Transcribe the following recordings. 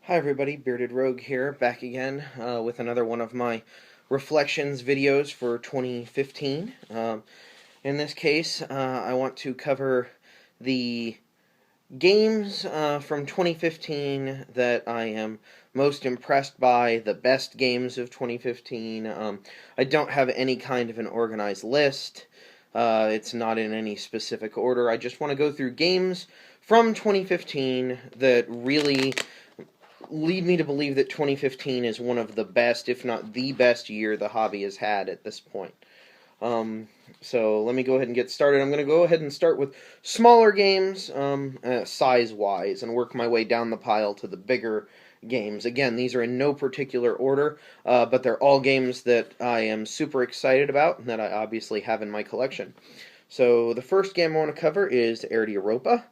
Hi everybody, Bearded Rogue here, back again with another one of my reflections videos for 2015. In this case, I want to cover the games from 2015 that I am most impressed by, the best games of 2015. I don't have any kind of an organized list. It's not in any specific order. I just want to go through games from 2015 that really lead me to believe that 2015 is one of the best, if not the best year the hobby has had at this point. So let me go ahead and get started. I'm going to go ahead and start with smaller games, size-wise, and work my way down the pile to the bigger games. Again, these are in no particular order, but they're all games that I am super excited about and that I obviously have in my collection. So the first game I want to cover is Europa.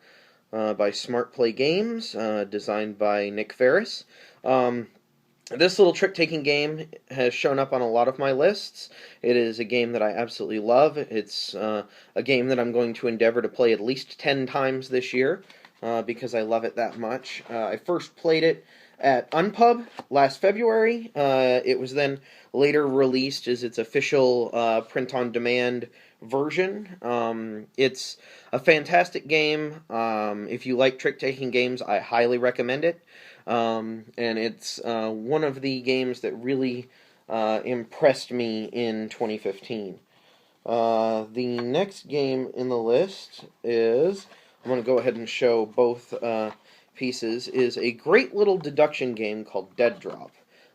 By Smart Play Games, designed by Nick Ferris. This little trick-taking game has shown up on a lot of my lists. It is a game that I absolutely love. It's a game that I'm going to endeavor to play at least 10 times this year, because I love it that much. I first played it at UnPUB last February. It was then later released as its official print-on-demand version. It's a fantastic game. If you like trick-taking games, I highly recommend it. And it's one of the games that really impressed me in 2015. The next game in the list is, I'm going to go ahead and show both pieces, is a great little deduction game called Dead Drop.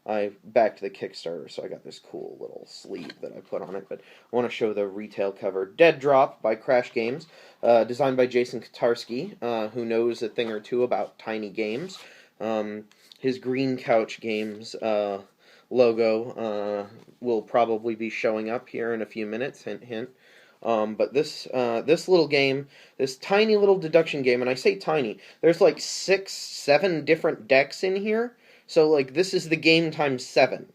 I backed the Kickstarter, so I got this cool little sleeve that I put on it, but I want to show the retail cover. Dead Drop by Crash Games, designed by Jason Kotarski, who knows a thing or two about tiny games. His Green Couch Games logo will probably be showing up here in a few minutes, hint, hint. But this little game, this tiny little deduction game, and I say tiny, there's like 6, 7 different decks in here. So, like, this is the game times 7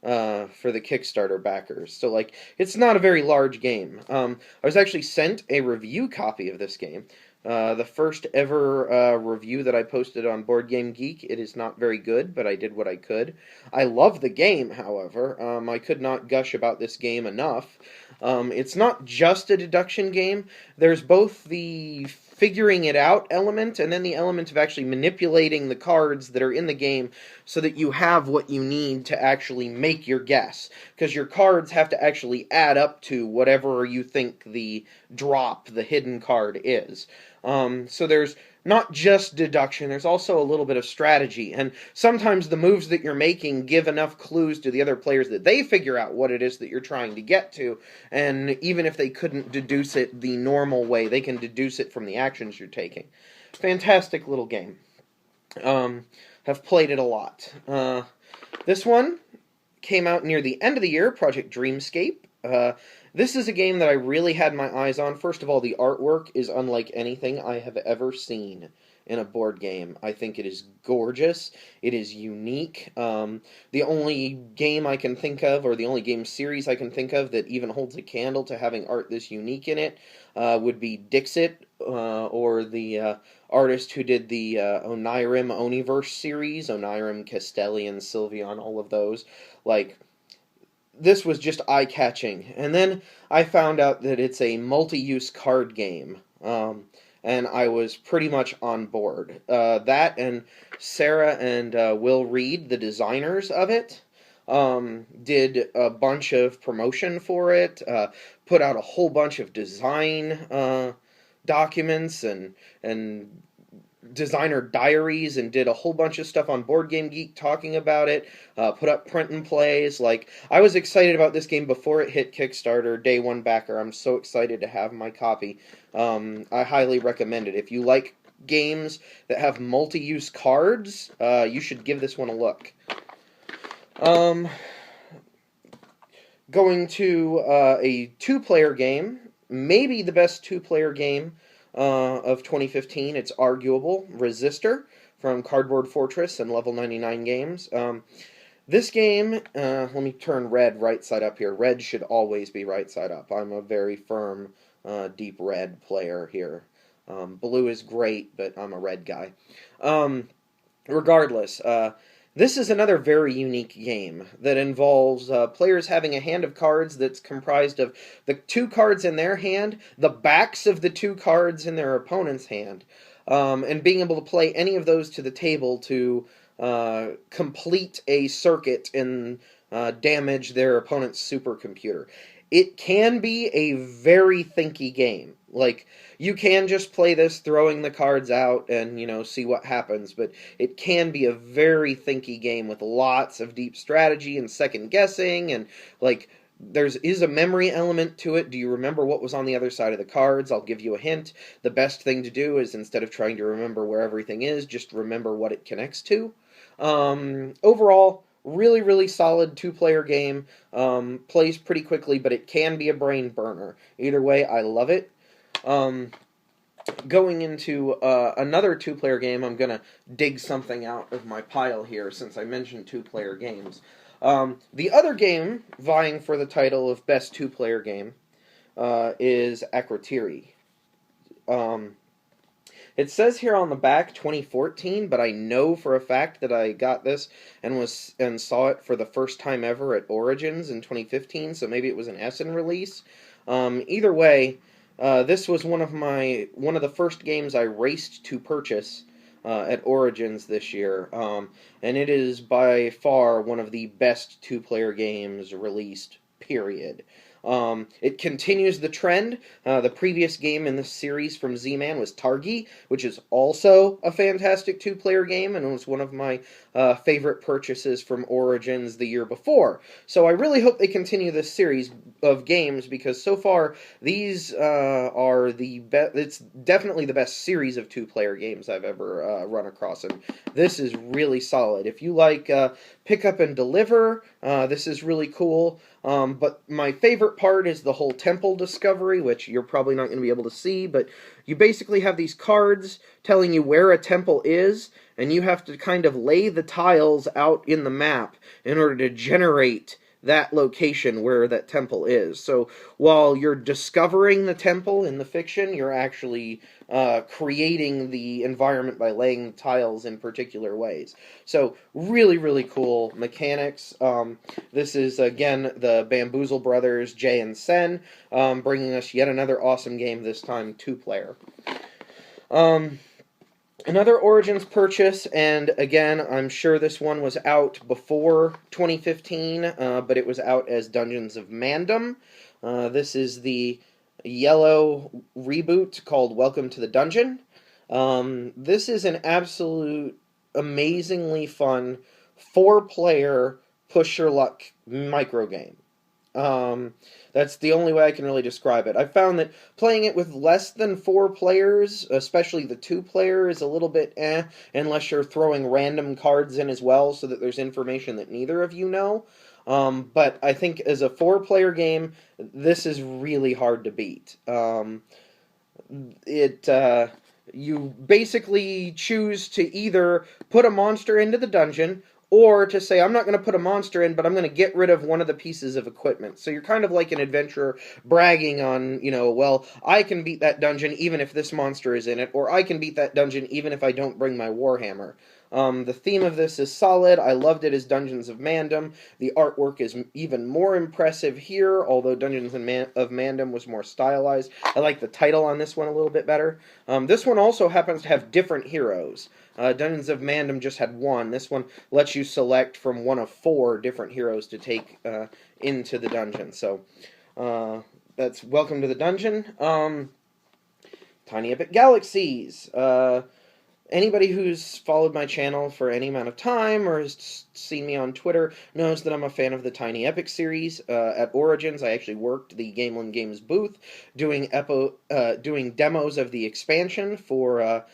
for the Kickstarter backers. So, like, it's not a very large game. I was actually sent a review copy of this game. The first ever review that I posted on Board Game Geek. It is not very good, but I did what I could. I love the game, however. I could not gush about this game enough. It's not just a deduction game. There's both the figuring it out element and then the element of actually manipulating the cards that are in the game so that you have what you need to actually make your guess. Because your cards have to actually add up to whatever you think the drop, the hidden card, is. So there's not just deduction, there's also a little bit of strategy, and sometimes the moves that you're making give enough clues to the other players that they figure out what it is that you're trying to get to, and even if they couldn't deduce it the normal way, they can deduce it from the actions you're taking. Fantastic little game. Have played it a lot. This one came out near the end of the year, Project Dreamscape. This is a game that I really had my eyes on. First of all, the artwork is unlike anything I have ever seen in a board game. I think it is gorgeous. It is unique. The only game I can think of, or the only game series I can think of that even holds a candle to having art this unique in it, would be Dixit, or the artist who did the Onirim Oniverse series, Onirim, Castellian, Sylveon, all of those. Like, this was just eye-catching. And then I found out that it's a multi-use card game. And I was pretty much on board. That and Sarah and Will Reed, the designers of it, did a bunch of promotion for it, put out a whole bunch of design documents and designer diaries, and did a whole bunch of stuff on Board Game Geek talking about it, put up print and plays. Like, I was excited about this game before it hit Kickstarter, day one backer. I'm so excited to have my copy. I highly recommend it. If you like games that have multi-use cards, you should give this one a look. Going to a two-player game, maybe the best two-player game of 2015. It's arguable. Resistor from Cardboard Fortress and Level 99 Games. This game, let me turn red right side up here. Red should always be right side up. I'm a very firm, deep red player here. Blue is great, but I'm a red guy. regardless, this is another very unique game that involves players having a hand of cards that's comprised of the two cards in their hand, the backs of the two cards in their opponent's hand, and being able to play any of those to the table to complete a circuit and damage their opponent's supercomputer. It can be a very thinky game. Like, you can just play this throwing the cards out and, see what happens, but it can be a very thinky game with lots of deep strategy and second guessing, and, like, is a memory element to it. Do you remember what was on the other side of the cards? I'll give you a hint. The best thing to do is, instead of trying to remember where everything is, just remember what it connects to. Overall, really, really solid two-player game. Plays pretty quickly, but it can be a brain burner. Either way, I love it. Going into another two-player game, I'm going to dig something out of my pile here since I mentioned two-player games. The other game vying for the title of best two-player game is Akrotiri. It says here on the back 2014, but I know for a fact that I got this and saw it for the first time ever at Origins in 2015, so maybe it was an Essen release. Either way, this was one of the first games I raced to purchase at Origins this year, and it is by far one of the best two-player games released, period. It continues the trend. The previous game in this series from Z-Man was Targi, which is also a fantastic two-player game, and it was one of my favorite purchases from Origins the year before. So I really hope they continue this series of games, because so far these are the best. It's definitely the best series of two-player games I've ever run across, and this is really solid. If you like pick up and deliver, this is really cool. But my favorite part is the whole temple discovery, which you're probably not going to be able to see, but you basically have these cards telling you where a temple is, and you have to kind of lay the tiles out in the map in order to generate that location where that temple is. So while you're discovering the temple in the fiction, you're actually creating the environment by laying the tiles in particular ways. So really, really cool mechanics. This is, again, the Bamboozle brothers, Jay and Sen, bringing us yet another awesome game, this time two-player. Another Origins purchase, and again, I'm sure this one was out before 2015, but it was out as Dungeons of Mandom. This is the yellow reboot called Welcome to the Dungeon. This is an absolute amazingly fun 4-player push-your-luck microgame. That's the only way I can really describe it. I've found that playing it with less than 4 players, especially the 2-player, is a little bit unless you're throwing random cards in as well, so that there's information that neither of you know. But I think as a 4-player game, this is really hard to beat. You basically choose to either put a monster into the dungeon, or to say, I'm not going to put a monster in, but I'm going to get rid of one of the pieces of equipment. So you're kind of like an adventurer bragging on, well, I can beat that dungeon even if this monster is in it, or I can beat that dungeon even if I don't bring my Warhammer. The theme of this is solid. I loved it as Dungeons of Mandom. The artwork is even more impressive here, although Dungeons of Mandom was more stylized. I like the title on this one a little bit better. This one also happens to have different heroes. Dungeons of Mandom just had one. This one lets you select from one of 4 different heroes to take into the dungeon. So that's Welcome to the Dungeon. Tiny Epic Galaxies. Anybody who's followed my channel for any amount of time or has seen me on Twitter knows that I'm a fan of the Tiny Epic series. At Origins, I actually worked the Gamelin Games booth doing demos of the expansion for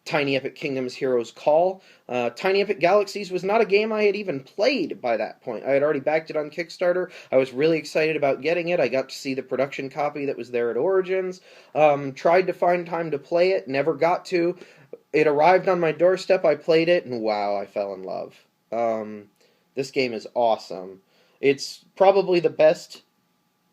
Tiny Epic Kingdoms Heroes Call. Tiny Epic Galaxies was not a game I had even played by that point. I had already backed it on Kickstarter. I was really excited about getting it. I got to see the production copy that was there at Origins. Tried to find time to play it, never got to. It arrived on my doorstep, I played it, and wow, I fell in love. This game is awesome. It's probably the best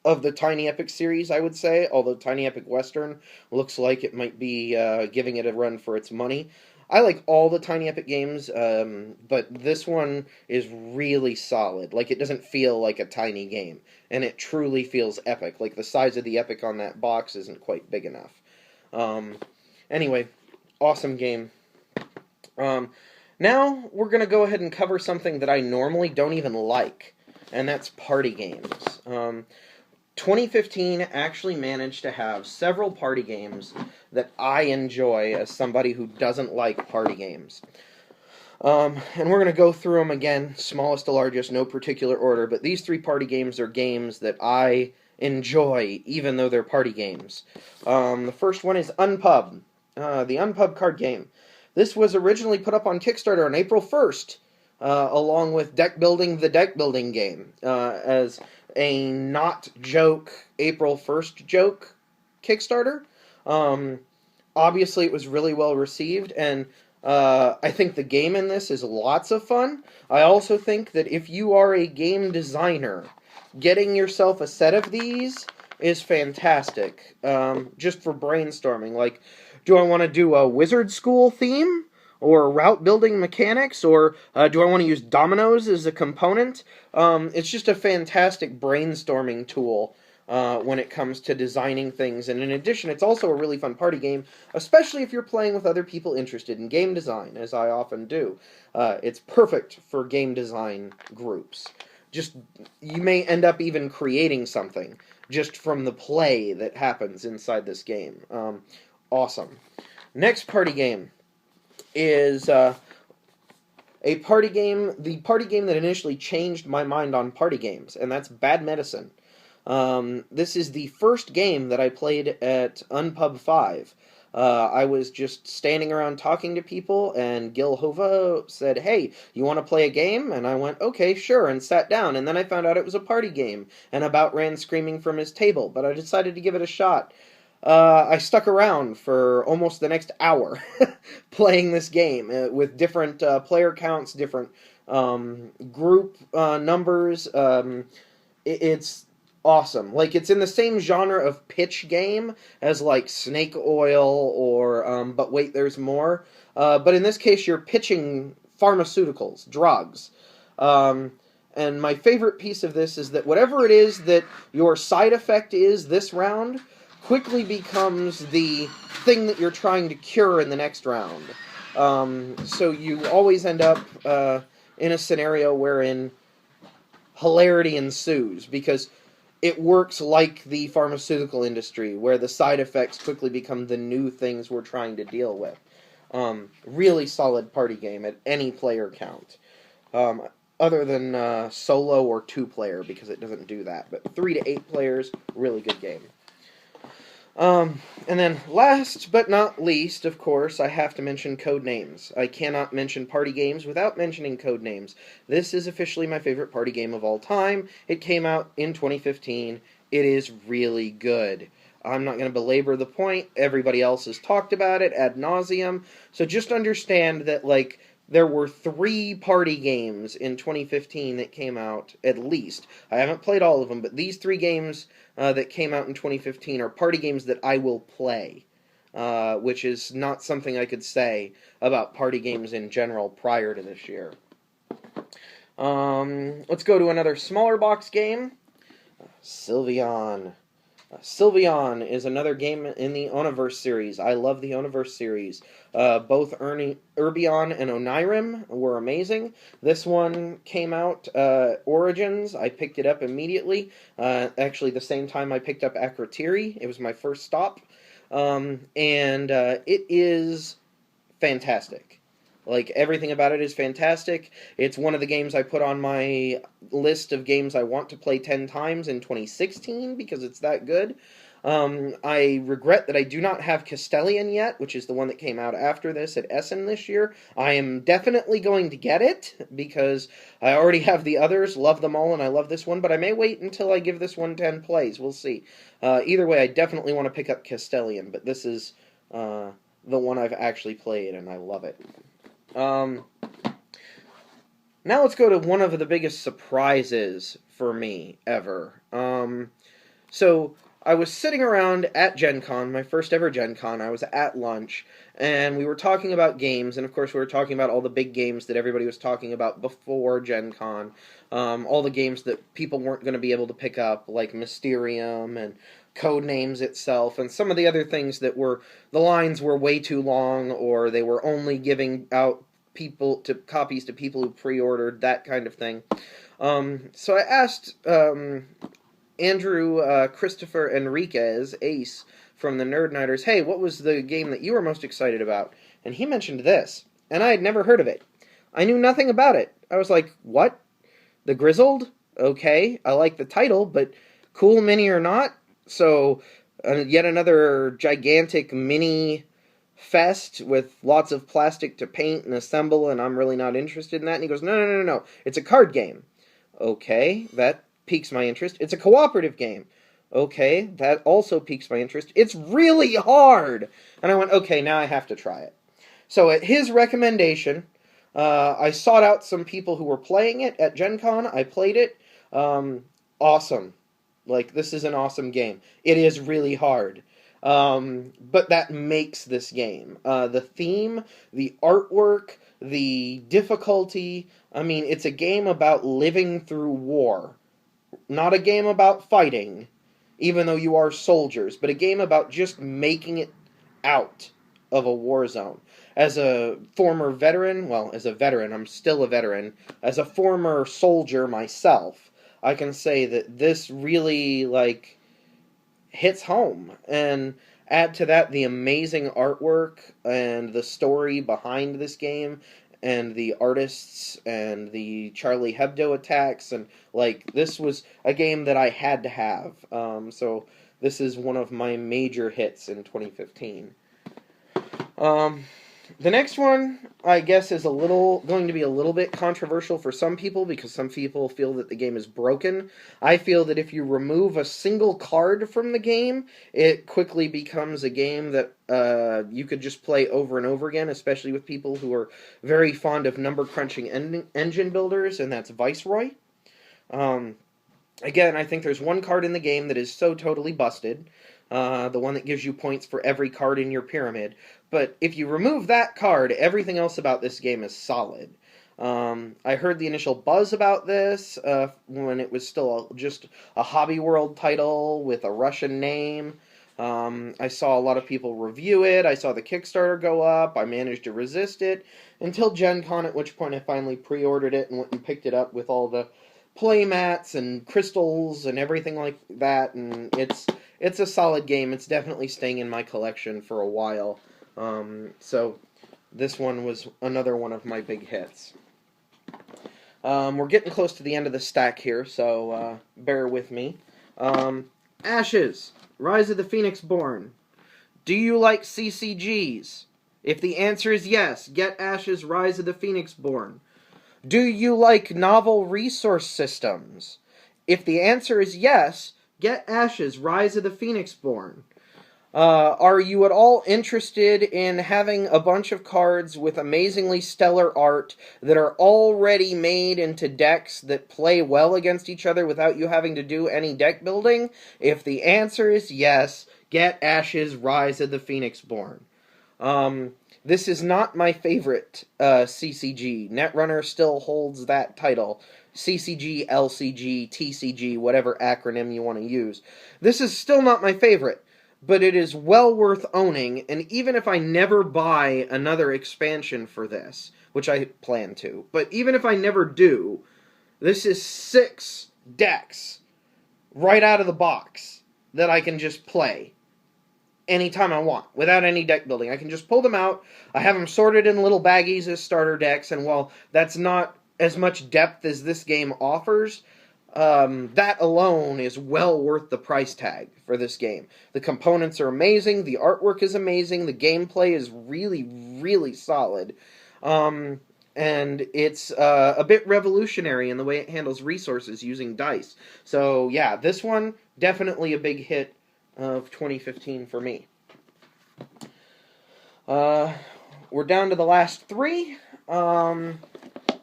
of the Tiny Epic series, I would say, although Tiny Epic Western looks like it might be giving it a run for its money. I like all the Tiny Epic games, but this one is really solid. Like, it doesn't feel like a tiny game, and it truly feels epic. Like, the size of the epic on that box isn't quite big enough. Anyway, awesome game. Now we're going to go ahead and cover something that I normally don't even like, and that's party games. 2015 actually managed to have several party games that I enjoy as somebody who doesn't like party games. And we're going to go through them again, smallest to largest, no particular order, but these 3 party games are games that I enjoy, even though they're party games. The first one is UnPUB, the UnPUB card game. This was originally put up on Kickstarter on April 1st, along with Deck Building, the Deck Building game, as a not-joke April 1st joke Kickstarter. Obviously, it was really well received, and I think the game in this is lots of fun. I also think that if you are a game designer, getting yourself a set of these is fantastic, just for brainstorming. Like, do I want to do a wizard school theme? Or route building mechanics, or do I want to use dominoes as a component? It's just a fantastic brainstorming tool when it comes to designing things, and in addition, it's also a really fun party game, especially if you're playing with other people interested in game design, as I often do. It's perfect for game design groups. You may end up even creating something just from the play that happens inside this game. Awesome. Next party game is a party game, the party game that initially changed my mind on party games, and that's Bad Medicine. This is the first game that I played at UnPUB 5. I was just standing around talking to people, and Gil Hova said, "Hey, you want to play a game?" And I went, "Okay, sure," and sat down, and then I found out it was a party game, and about ran screaming from his table, but I decided to give it a shot. I stuck around for almost the next hour playing this game with different player counts, different group numbers. It's awesome. Like, it's in the same genre of pitch game as, like, Snake Oil or But Wait, There's More. But in this case, you're pitching pharmaceuticals, drugs. And my favorite piece of this is that whatever it is that your side effect is this round quickly becomes the thing that you're trying to cure in the next round. So you always end up in a scenario wherein hilarity ensues, because it works like the pharmaceutical industry, where the side effects quickly become the new things we're trying to deal with. Really solid party game at any player count. Other than solo or 2-player, because it doesn't do that. But 3 to 8 players, really good game. And then last but not least, of course, I have to mention Codenames. I cannot mention party games without mentioning Codenames. This is officially my favorite party game of all time. It came out in 2015. It is really good. I'm not going to belabor the point. Everybody else has talked about it ad nauseum. So just understand that, like, there were 3 party games in 2015 that came out, at least. I haven't played all of them, but these 3 games that came out in 2015 are party games that I will play, which is not something I could say about party games in general prior to this year. Let's go to another smaller box game, Sylveon. Sylveon is another game in the Universe series. I love the Universe series. Both Urbion and Onirim were amazing. This one came out, Origins. I picked it up immediately. Actually, the same time I picked up Akrotiri. It was my first stop. And it is fantastic. Like, everything about it is fantastic. It's one of the games I put on my list of games I want to play 10 times in 2016, because it's that good. I regret that I do not have Castellian yet, which is the one that came out after this at Essen this year. I am definitely going to get it, because I already have the others, love them all, and I love this one, but I may wait until I give this one 10 plays. We'll see. Either way, I definitely want to pick up Castellian, but this is the one I've actually played, and I love it. Now let's go to one of the biggest surprises for me ever. So I was sitting around at Gen Con, my first ever Gen Con. I was at lunch, and we were talking about games, and of course we were talking about all the big games that everybody was talking about before Gen Con. All the games that people weren't going to be able to pick up, like Mysterium and Codenames itself, and some of the other things that were, the lines were way too long, or they were only giving out copies to people who pre-ordered, that kind of thing. So I asked Andrew Christopher Enriquez, Ace, from the Nerd Nighters, hey, what was the game that you were most excited about? And he mentioned this, and I had never heard of it. I knew nothing about it. I was like, what? The Grizzled? Okay, I like the title, but cool mini or not? So, yet another gigantic mini fest with lots of plastic to paint and assemble, and I'm really not interested in that. And he goes, no, it's a card game. Okay, that piques my interest. It's a cooperative game. Okay, that also piques my interest. It's really hard! And I went, okay, now I have to try it. So at his recommendation, I sought out some people who were playing it at Gen Con. I played it. Awesome. Like, this is an awesome game. It is really hard. But that makes this game. The theme, the artwork, the difficulty. I mean, it's a game about living through war. Not a game about fighting, even though you are soldiers, but a game about just making it out of a war zone. As a former veteran, well, as a veteran, I'm still a veteran, as a former soldier myself, I can say that this really, like, hits home. And add to that the amazing artwork and the story behind this game and the artists and the Charlie Hebdo attacks, and like, this was a game that I had to have. So this is one of my major hits in 2015. The next one, I guess, is going to be a little bit controversial for some people, because some people feel that the game is broken. I feel that if you remove a single card from the game, it quickly becomes a game that you could just play over and over again, especially with people who are very fond of number-crunching engine builders, and that's Viceroy. Again, I think there's one card in the game that is so totally busted, the one that gives you points for every card in your pyramid. But if you remove that card, everything else about this game is solid. I heard the initial buzz about this when it was still just a Hobby World title with a Russian name. I saw a lot of people review it. I saw the Kickstarter go up. I managed to resist it until Gen Con, at which point I finally pre-ordered it and went and picked it up with all the play mats and crystals and everything like that. And it's a solid game. It's definitely staying in my collection for a while. So this one was another one of my big hits. We're getting close to the end of the stack here, so bear with me. Ashes, Rise of the Phoenixborn. Do you like CCGs? If the answer is yes, get Ashes, Rise of the Phoenixborn. Do you like novel resource systems? If the answer is yes, get Ashes, Rise of the Phoenixborn. Are you at all interested in having a bunch of cards with amazingly stellar art that are already made into decks that play well against each other without you having to do any deck building? If the answer is yes, get Ashes, Rise of the Phoenixborn. This is not my favorite CCG. Netrunner still holds that title. CCG, LCG, TCG, whatever acronym you want to use. This is still not my favorite, but it is well worth owning, and even if I never buy another expansion for this, which I plan to, but even if I never do, this is 6 decks right out of the box that I can just play anytime I want, without any deck building. I can just pull them out. I have them sorted in little baggies as starter decks, and while that's not as much depth as this game offers, that alone is well worth the price tag for this game. The components are amazing, the artwork is amazing, the gameplay is really, really solid, and it's a bit revolutionary in the way it handles resources using dice. So yeah, this one, definitely a big hit of 2015 for me. We're down to the last 3.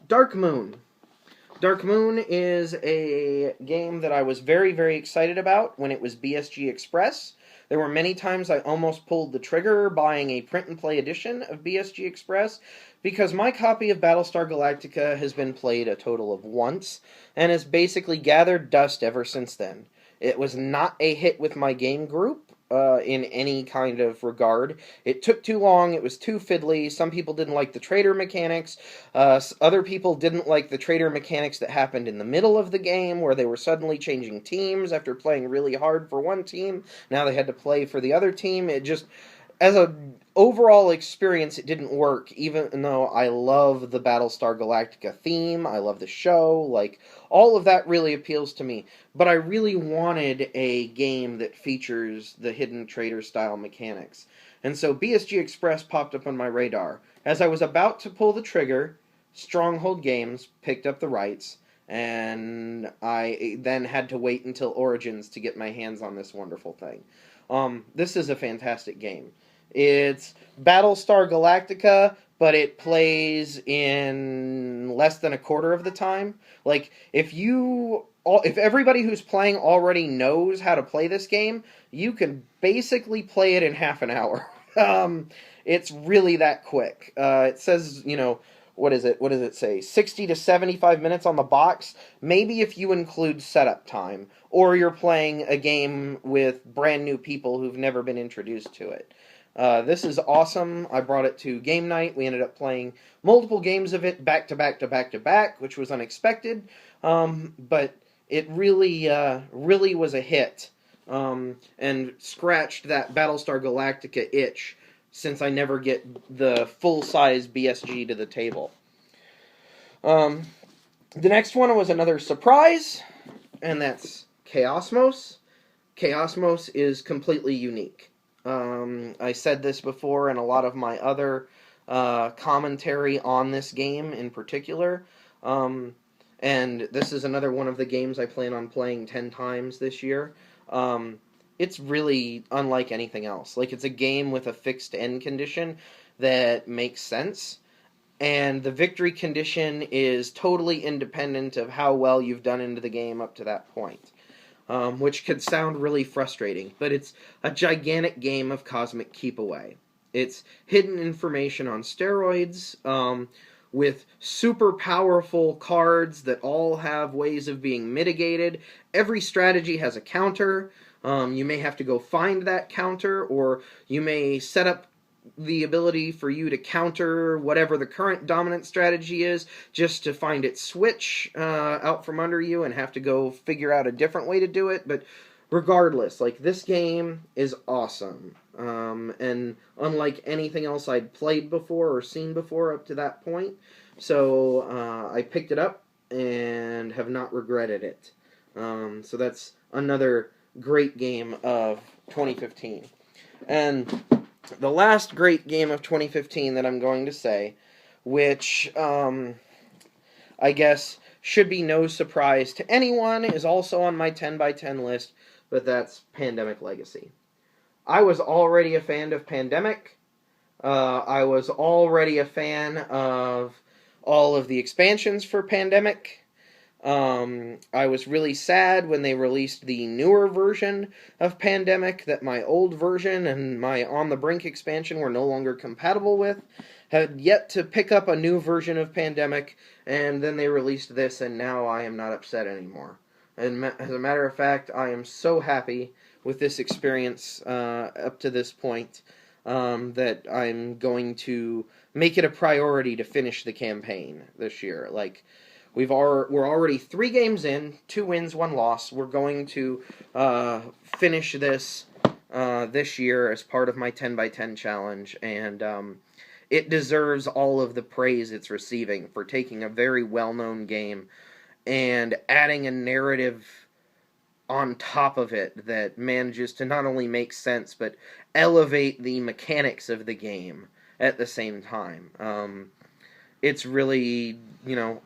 Dark Moon. Dark Moon is a game that I was very, very excited about when it was BSG Express. There were many times I almost pulled the trigger buying a print-and-play edition of BSG Express, because my copy of Battlestar Galactica has been played a total of once, and has basically gathered dust ever since then. It was not a hit with my game group, in any kind of regard. It took too long, it was too fiddly, some people didn't like the trader mechanics, other people didn't like the trader mechanics that happened in the middle of the game, where they were suddenly changing teams after playing really hard for one team, now they had to play for the other team. It just, as a overall experience, it didn't work, even though I love the Battlestar Galactica theme, I love the show, like, all of that really appeals to me. But I really wanted a game that features the hidden trader-style mechanics. And so BSG Express popped up on my radar. As I was about to pull the trigger, Stronghold Games picked up the rights, and I then had to wait until Origins to get my hands on this wonderful thing. This is a fantastic game. It's Battlestar Galactica, but it plays in less than a quarter of the time. Like, if everybody who's playing already knows how to play this game, you can basically play it in half an hour. It's really that quick. It says, what is it? What does it say? 60 to 75 minutes on the box. Maybe if you include setup time, or you're playing a game with brand new people who've never been introduced to it. This is awesome. I brought it to game night. We ended up playing multiple games of it back to back to back to back, which was unexpected. But it really, really was a hit, and scratched that Battlestar Galactica itch, since I never get the full-size BSG to the table. The next one was another surprise, and that's Chaosmos. Chaosmos is completely unique. I said this before in a lot of my other commentary on this game in particular, and this is another one of the games I plan on playing 10 times this year. It's really unlike anything else. Like, it's a game with a fixed end condition that makes sense, and the victory condition is totally independent of how well you've done into the game up to that point. Which could sound really frustrating, but it's a gigantic game of cosmic keep-away. It's hidden information on steroids, with super powerful cards that all have ways of being mitigated. Every strategy has a counter. You may have to go find that counter, or you may set up the ability for you to counter whatever the current dominant strategy is, just to find it switch out from under you and have to go figure out a different way to do it. But regardless, like, this game is awesome. And unlike anything else I'd played before or seen before up to that point. So I picked it up and have not regretted it. So that's another great game of 2015. And the last great game of 2015 that I'm going to say, which I guess should be no surprise to anyone, is also on my 10 by 10 list, but that's Pandemic Legacy. I was already a fan of Pandemic. I was already a fan of all of the expansions for Pandemic. I was really sad when they released the newer version of Pandemic that my old version and my On the Brink expansion were no longer compatible with. Had yet to pick up a new version of Pandemic, and then they released this, and now I am not upset anymore. And as a matter of fact, I am so happy with this experience up to this point that I'm going to make it a priority to finish the campaign this year. Like, we're already 3 games in, 2 wins, 1 loss. We're going to finish this this year as part of my 10 by 10 challenge, and it deserves all of the praise it's receiving for taking a very well-known game and adding a narrative on top of it that manages to not only make sense, but elevate the mechanics of the game at the same time. It's really,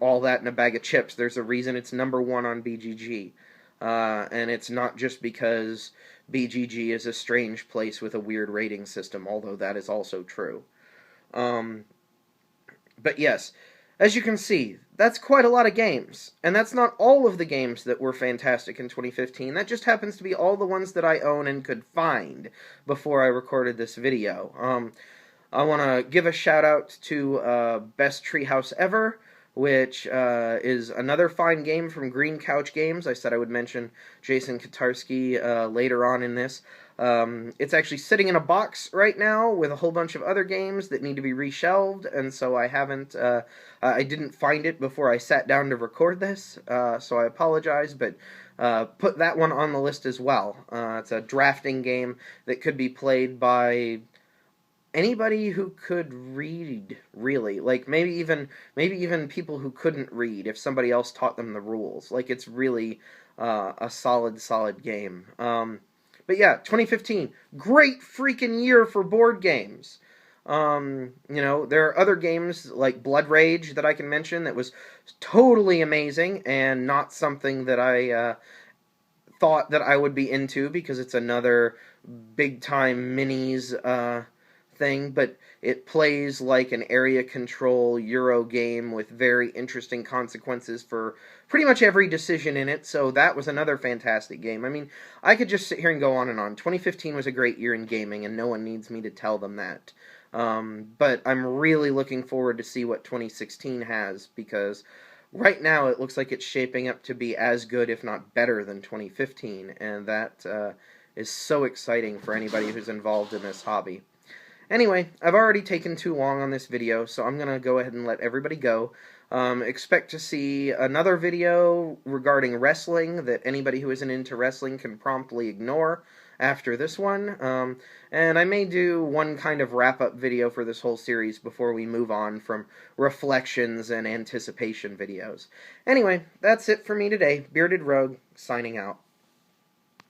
all that in a bag of chips. There's a reason it's #1 on BGG. And it's not just because BGG is a strange place with a weird rating system, although that is also true. But yes, as you can see, that's quite a lot of games. And that's not all of the games that were fantastic in 2015. That just happens to be all the ones that I own and could find before I recorded this video. I want to give a shout out to Best Treehouse Ever, which is another fine game from Green Couch Games. I said I would mention Jason Katarski later on in this. It's actually sitting in a box right now with a whole bunch of other games that need to be reshelved, and so I didn't find it before I sat down to record this, so I apologize, but put that one on the list as well. It's a drafting game that could be played by anybody who could read, really. Like, maybe even people who couldn't read, if somebody else taught them the rules. Like, it's really a solid game. But yeah, 2015, great freaking year for board games. You know, there are other games like Blood Rage that I can mention that was totally amazing and not something that I thought that I would be into, because it's another big-time minis thing, but it plays like an area control Euro game with very interesting consequences for pretty much every decision in it, so that was another fantastic game. I mean, I could just sit here and go on and on. 2015 was a great year in gaming, and no one needs me to tell them that. But I'm really looking forward to see what 2016 has, because right now it looks like it's shaping up to be as good, if not better, than 2015, and that is so exciting for anybody who's involved in this hobby. Anyway, I've already taken too long on this video, so I'm going to go ahead and let everybody go. Expect to see another video regarding wrestling that anybody who isn't into wrestling can promptly ignore after this one. And I may do one kind of wrap-up video for this whole series before we move on from reflections and anticipation videos. Anyway, that's it for me today. Bearded Rogue, signing out.